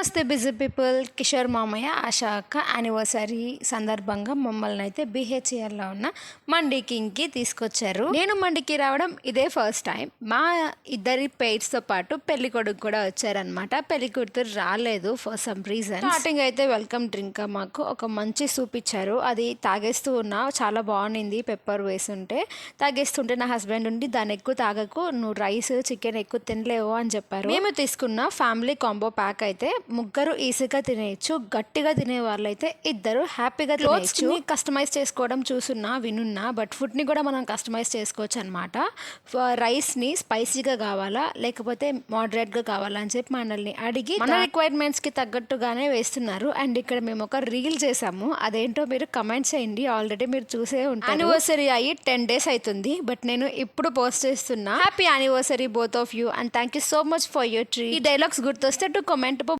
నమస్తే busy people. Kishore మామయ్య ఆశా అక్క యానివర్సరీ సందర్భంగా మమ్మల్ని అయితే బిహెచ్ఎల్లో ఉన్న మండి కింగ్కి తీసుకొచ్చారు. నేను మండికి రావడం ఇదే ఫస్ట్ టైం. మా ఇద్దరి పేర్స్తో పాటు పెళ్లి కొడుకు కూడా వచ్చారనమాట. పెళ్లి కూతురు రాలేదు ఫర్ సమ్ రీజన్. స్టార్టింగ్ అయితే వెల్కమ్ డ్రింక్ మాకు ఒక మంచి సూప్ ఇచ్చారు. అది తాగేస్తూ ఉన్నా, చాలా బాగుంది. పెప్పర్ వేసుంటే తాగేస్తుంటే నా హస్బెండ్ ఉండి దాన్ని ఎక్కువ తాగకు, నువ్వు రైస్ చికెన్ ఎక్కువ తినలేవు అని చెప్పారు. మేము తీసుకున్న ఫ్యామిలీ కాంబో ప్యాక్ అయితే ముగ్గురు ఈజీగా తినేయచ్చు. గట్టిగా తినే వాళ్ళైతే ఇద్దరు హ్యాపీగా తినేయచ్చు. కస్టమైజ్ చేసుకోవడం చూసున్నా వినున్నా, బట్ ఫుడ్ని కూడా మనం కస్టమైజ్ చేసుకోవచ్చు అనమాట. రైస్ని స్పైసీగా కావాలా లేకపోతే మోడరేట్గా కావాలా అని చెప్పి మనల్ని అడిగి మన రిక్వైర్మెంట్స్కి తగ్గట్టుగానే వేస్తున్నారు. అండ్ ఇక్కడ మేము ఒక రీల్ చేసాము, అదేంటో మీరు కమెంట్ చేయండి. ఆల్రెడీ మీరు చూసే ఉంటారు. యానివర్సరీ అయ్యి 10 days అవుతుంది, బట్ నేను ఇప్పుడు పోస్ట్ చేస్తున్నా happy anniversary both of you and thank you so much for your treat. ఈ డైలాగ్స్ గుర్తొస్తే టు కామెంట్